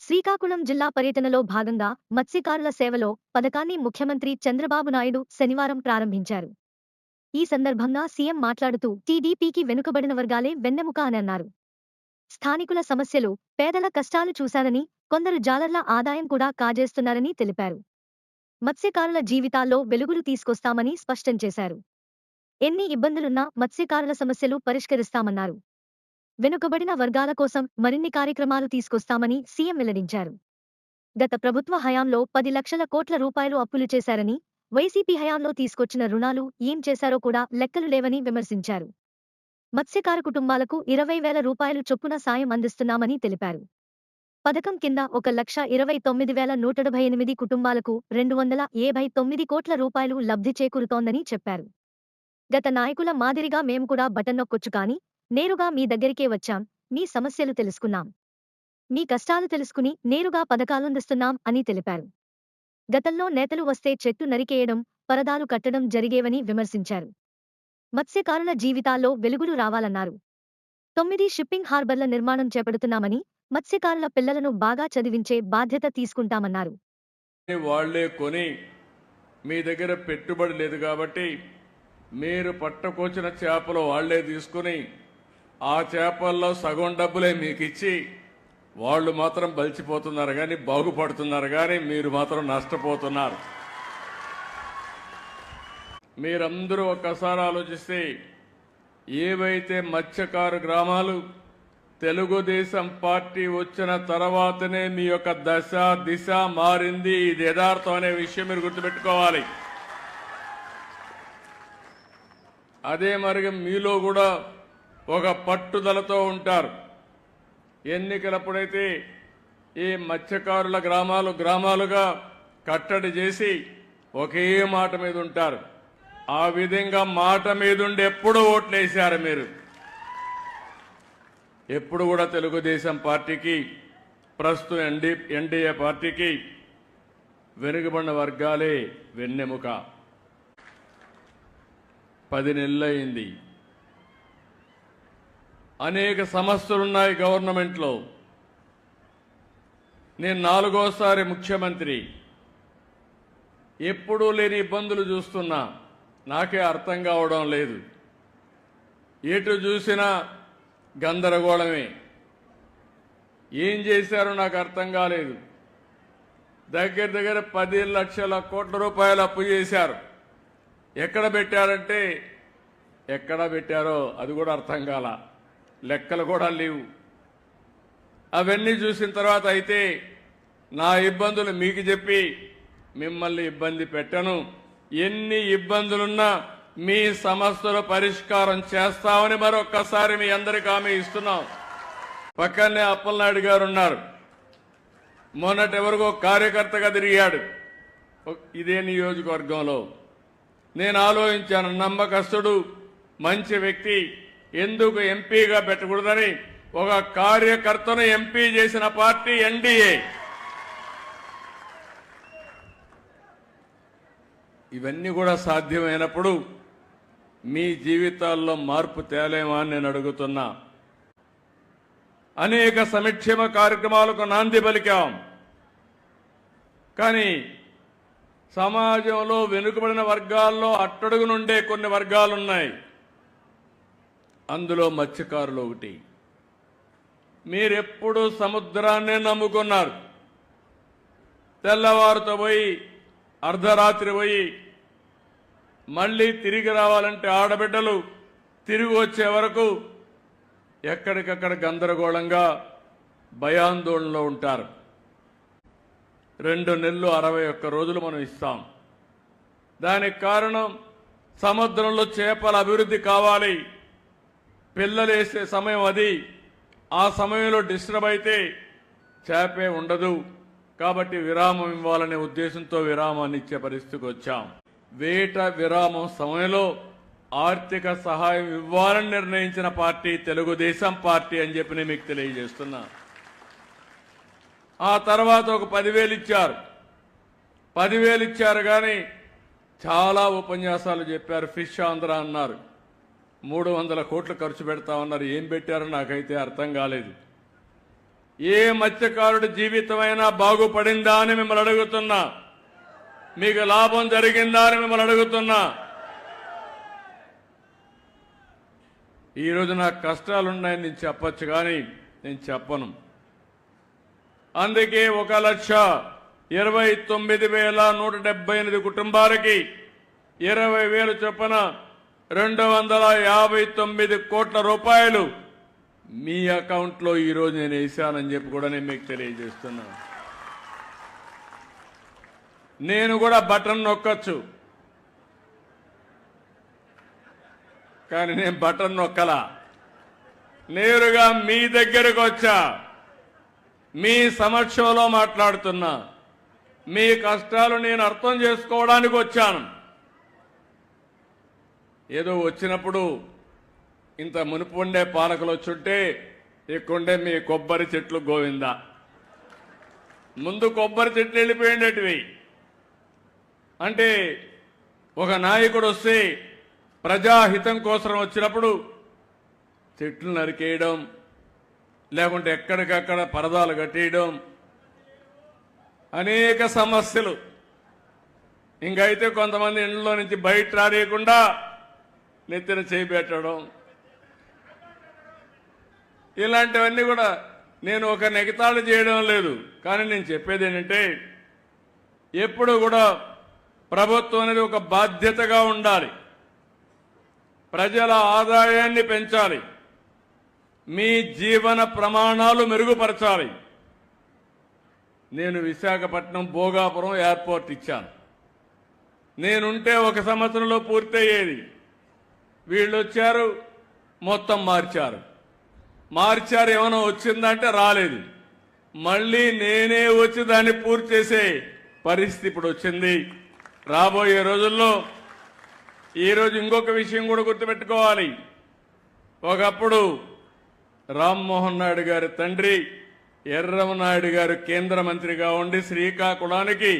శ్రీకాకుళం జిల్లా పర్యటనలో భాగంగా మత్స్యకారుల సేవలో పథకాన్ని ముఖ్యమంత్రి చంద్రబాబు నాయుడు శనివారం ప్రారంభించారు. ఈ సందర్భంగా సీఎం మాట్లాడుతూ టీడీపీకి వెనుకబడిన వర్గాలే వెన్నెముక అని అన్నారు. స్థానికుల సమస్యలు, పేదల కష్టాలు చూశారని, కొందరు జాలర్ల ఆదాయం కూడా కాజేస్తున్నారని తెలిపారు. మత్స్యకారుల జీవితాల్లో వెలుగులు తీసుకొస్తామని స్పష్టం చేశారు. ఎన్ని ఇబ్బందులున్నా మత్స్యకారుల సమస్యలు పరిష్కరిస్తామన్నారు. వెనుకబడిన వర్గాల కోసం మరిన్ని కార్యక్రమాలు తీసుకొస్తామని సీఎం వెల్లడించారు. గత ప్రభుత్వ హయాంలో 10 లక్షల కోట్ల రూపాయలు అప్పులు చేశారని, వైసీపీ హయాంలో తీసుకొచ్చిన రుణాలు ఏం చేశారో కూడా లెక్కలు లేవని విమర్శించారు. మత్స్యకార కుటుంబాలకు 20,000 రూపాయలు చొప్పున సాయం అందిస్తున్నామని తెలిపారు. పథకం కింద 1,29,178 కుటుంబాలకు 279 కోట్ల రూపాయలు లబ్ధి చేకూరుతోందని చెప్పారు. గత నాయకుల మాదిరిగా మేము కూడా బటన్ నొక్కొచ్చు కానీ నేరుగా మీ దగ్గరికే వచ్చాం, మీ సమస్యలు తెలుసుకున్నాం, మీ కష్టాలు తెలుసుకుని నేరుగా పథకాలందిస్తున్నాం అని తెలిపారు. గతంలో నేతలు వస్తే చెట్టు నరికేయడం, పరదాలు కట్టడం జరిగేవని విమర్శించారు. మత్స్యకారుల జీవితాల్లో వెలుగులు రావాలన్నారు. 9 షిప్పింగ్ హార్బర్ల నిర్మాణం చేపడుతున్నామని, మత్స్యకారుల పిల్లలను బాగా చదివించే బాధ్యత తీసుకుంటామన్నారు. వాళ్లే కొని మీ దగ్గర పెట్టుబడి లేదు కాబట్టి మీరు పట్టకొచ్చిన చేపలు వాళ్లే తీసుకుని ఆ చేపల్లో సగం డబ్బులే మీకు ఇచ్చి వాళ్ళు మాత్రం బలిచిపోతున్నారు కానీ బాగుపడుతున్నారు కానీ మీరు మాత్రం నష్టపోతున్నారు. మీరందరూ ఒక్కసారి ఆలోచిస్తే ఏవైతే మత్స్యకారు గ్రామాలు తెలుగుదేశం పార్టీ వచ్చిన తర్వాతనే మీ యొక్క దశ దిశ మారింది. ఇది యథార్థం అనే విషయం మీరు గుర్తుపెట్టుకోవాలి. అదే మరి మీలో కూడా ఒక పట్టుదలతో ఉంటారు. ఎన్నికలప్పుడైతే ఈ మత్స్యకారుల గ్రామాలుగా కట్టడి చేసి ఒకే మాట మీద ఉంటారు. ఆ విధంగా మాట మీదుండి ఎప్పుడు ఓట్లేశారు మీరు. ఎప్పుడు కూడా తెలుగుదేశం పార్టీకి, ప్రస్తుతం ఎన్డీఏ పార్టీకి వెనుకబడిన వర్గాలే వెన్నెముక. 10 నెలలైంది. అనేక సమస్యలున్నాయి గవర్నమెంట్లో. నేను 4వసారి ముఖ్యమంత్రి. ఎప్పుడూ లేని ఇబ్బందులు చూస్తున్నా. నాకే అర్థం కావడం లేదు. ఎటు చూసినా గందరగోళమే. ఏం చేశారో నాకు అర్థం కాలేదు. దగ్గర 10 లక్షల కోట్ల రూపాయలు అప్పు చేశారు. ఎక్కడ పెట్టారంటే ఎక్కడ పెట్టారో అది కూడా అర్థం కాల. లెక్కలు కూడా లేవు. అవన్నీ చూసిన తర్వాత అయితే నా ఇబ్బందులు మీకు చెప్పి మిమ్మల్ని ఇబ్బంది పెట్టను. ఎన్ని ఇబ్బందులున్నా మీ సమస్యల పరిష్కారం చేస్తామని మరొక్కసారి మీ అందరికీ హామీ ఇస్తున్నాం. పక్కనే అప్పలనాయుడు గారు ఉన్నారు. మొన్నటి ఎవరికో కార్యకర్తగా తిరిగాడు ఇదే నియోజకవర్గంలో. నేను ఆలోచించాను, నమ్మకస్తుడు, మంచి వ్యక్తి, ఎందుకు ఎంపీగా పెట్టకూడదని ఒక కార్యకర్తను ఎంపీ చేసిన పార్టీ ఎన్డీఏ. ఇవన్నీ కూడా సాధ్యమైనప్పుడు మీ జీవితాల్లో మార్పు తేలేమా అని నేను అడుగుతున్నా. అనేక సంక్షేమ కార్యక్రమాలకు నాంది పలికాం. కానీ సమాజంలో వెనుకబడిన వర్గాల్లో అట్టడుగు నుండే కొన్ని వర్గాలున్నాయి. అందులో మత్స్యకారులు ఒకటి. మీరెప్పుడు సముద్రాన్నే నమ్ముకున్నారు. తెల్లవారుతో పోయి అర్ధరాత్రి పోయి మళ్ళీ తిరిగి రావాలంటే ఆడబిడ్డలు తిరిగి వచ్చే వరకు ఎక్కడికక్కడ గందరగోళంగా భయాందోళనలో ఉంటారు. 2 నెలలు 61 రోజులు మనం ఇస్తాం. దానికి కారణం సముద్రంలో చేపల అభివృద్ధి కావాలి. పిల్లలు వేసే సమయం అది. ఆ సమయంలో డిస్టర్బ్ అయితే చేపే ఉండదు. కాబట్టి విరామం ఇవ్వాలనే ఉద్దేశంతో విరామాన్ని ఇచ్చే పరిస్థితికి వచ్చాం. వేట విరామం సమయంలో ఆర్థిక సహాయం ఇవ్వాలని నిర్ణయించిన పార్టీ తెలుగుదేశం పార్టీ అని చెప్పి నేను మీకు తెలియజేస్తున్నా. ఆ తర్వాత ఒక 10,000 ఇచ్చారు. 10,000 ఇచ్చారు కానీ చాలా ఉపన్యాసాలు చెప్పారు. ఫిష్ ఆంధ్ర అన్నారు. 300 కోట్లు ఖర్చు పెడతా ఉన్నారు. ఏం పెట్టారో నాకైతే అర్థం కాలేదు. ఏ మత్స్యకారుడి జీవితమైనా బాగుపడిందా అని మిమ్మల్ని అడుగుతున్నా. మీకు లాభం జరిగిందా అని మిమ్మల్ని అడుగుతున్నా. ఈరోజు నాకు కష్టాలున్నాయని నేను చెప్పచ్చు కానీ నేను చెప్పను. అందుకే 1,29,178 కుటుంబాలకి 20,000 చొప్పున 259 కోట్ల రూపాయలు మీ అకౌంట్లో ఈరోజు నేను వేశానని చెప్పి కూడా నేను మీకు తెలియజేస్తున్నాను. నేను కూడా బటన్ నొక్కచ్చు, కానీ నేను బటన్ నొక్కలా. నేరుగా మీ దగ్గరకు వచ్చా, మీ సమక్షంలో మాట్లాడుతున్నా. మీ కష్టాలు నేను అర్థం చేసుకోవడానికి వచ్చాను. ఏదో వచ్చినప్పుడు ఇంత మునుపు ఉండే పాలకులు వచ్చుంటే ఇక్కడుండే మీ కొబ్బరి చెట్లు గోవిందా. ముందు కొబ్బరి చెట్లు వెళ్ళిపోయేటివి. అంటే ఒక నాయకుడు వస్తే ప్రజాహితం కోసం వచ్చినప్పుడు చెట్లు నరికేయడం, లేకుంటే ఎక్కడికక్కడ పరదాలు కట్టేయడం, అనేక సమస్యలు. ఇంకైతే కొంతమంది ఇంట్లో నుంచి బయట రానియకుండా నెత్తిన చేపెట్టడం, ఇలాంటివన్నీ కూడా నేను ఒక నెగతాళి చేయడం లేదు. కానీ నేను చెప్పేది ఏంటంటే ఎప్పుడు కూడా ప్రభుత్వం అనేది ఒక బాధ్యతగా ఉండాలి. ప్రజల ఆదాయాన్ని పెంచాలి, మీ జీవన ప్రమాణాలు మెరుగుపరచాలి. నేను విశాఖపట్నం భోగాపురం ఎయిర్పోర్ట్ ఇచ్చాను. నేనుంటే 1 సంవత్సరంలో పూర్తయ్యేది. వీళ్ళు వచ్చారు, మొత్తం మార్చారు. ఏమైనా వచ్చిందంటే రాలేదు. మళ్ళీ నేనే వచ్చి దాన్ని పూర్తి చేసే పరిస్థితి ఇప్పుడు వచ్చింది. రాబోయే రోజుల్లో ఈరోజు ఇంకొక విషయం కూడా గుర్తుపెట్టుకోవాలి. ఒకప్పుడు రామ్మోహన్ నాయుడు గారి తండ్రి ఎర్రమనాయుడు గారు కేంద్ర మంత్రిగా ఉండి శ్రీకాకుళానికి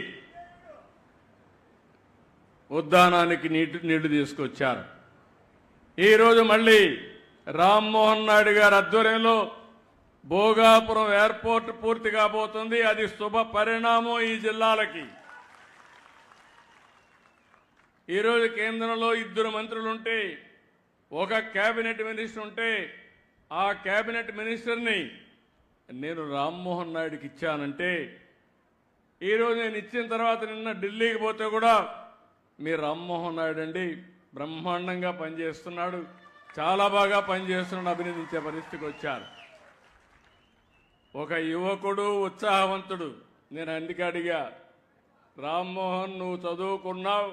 ఉద్దానానికి నీళ్లు తీసుకొచ్చారు. ఈరోజు మళ్ళీ రామ్మోహన్ నాయుడు గారి ఆధ్వర్యంలో భోగాపురం ఎయిర్పోర్ట్ పూర్తి కాబోతుంది. అది శుభ పరిణామం ఈ జిల్లాలకి. ఈరోజు కేంద్రంలో 2 మంత్రులుంటే, ఒక కేబినెట్ మినిస్టర్ ఉంటే, ఆ కేబినెట్ మినిస్టర్ని నేను రామ్మోహన్ నాయుడుకి ఇచ్చానంటే, ఈరోజు నేను ఇచ్చిన తర్వాత నిన్న ఢిల్లీకి పోతే కూడా మీ రామ్మోహన్ నాయుడు అండి బ్రహ్మాండంగా పనిచేస్తున్నాడు, చాలా బాగా పనిచేస్తున్నాడు అభినందించే పరిస్థితికి వచ్చారు. ఒక యువకుడు ఉత్సాహవంతుడు. నేను అందుకే అడిగా, రామ్మోహన్ నువ్వు చదువుకున్నావు,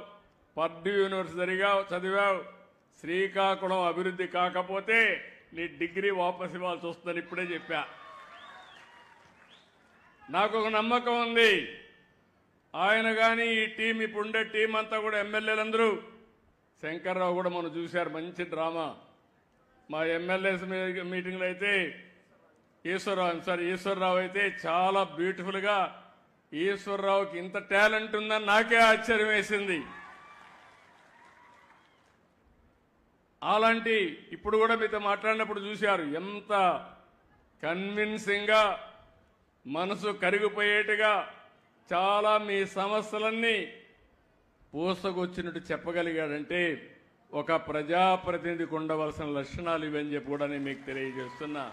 పర్డ్యూ యూనివర్సిటీగా చదివావు, శ్రీకాకుళం అభివృద్ధి కాకపోతే నీ డిగ్రీ వాపసు ఇవ్వాల్సి వస్తుందని ఇప్పుడే చెప్పా. నాకు ఒక నమ్మకం ఉంది, ఆయన కానీ ఈ టీం ఇప్పుడుండే టీం అంతా కూడా ఎమ్మెల్యేలందరూ, శంకర్రావు కూడా మనం చూశారు, మంచి డ్రామా. మా ఎమ్మెల్యేస్ మీటింగ్లో అయితే ఈశ్వరరావు అయితే చాలా బ్యూటిఫుల్గా, ఈశ్వరరావుకి ఇంత టాలెంట్ ఉందని నాకే ఆశ్చర్యం వేసింది. అలాంటి ఇప్పుడు కూడా మీతో మాట్లాడినప్పుడు చూశారు, ఎంత కన్విన్సింగ్గా మనసు కరిగిపోయేట్టుగా చాలా మీ సమస్యలన్నీ పూసకొచ్చినట్టు చెప్పగలిగాడంటే ఒక ప్రజాప్రతినిధికి ఉండవలసిన లక్షణాలు ఇవని చెప్పి కూడా నేను మీకు తెలియజేస్తున్నా.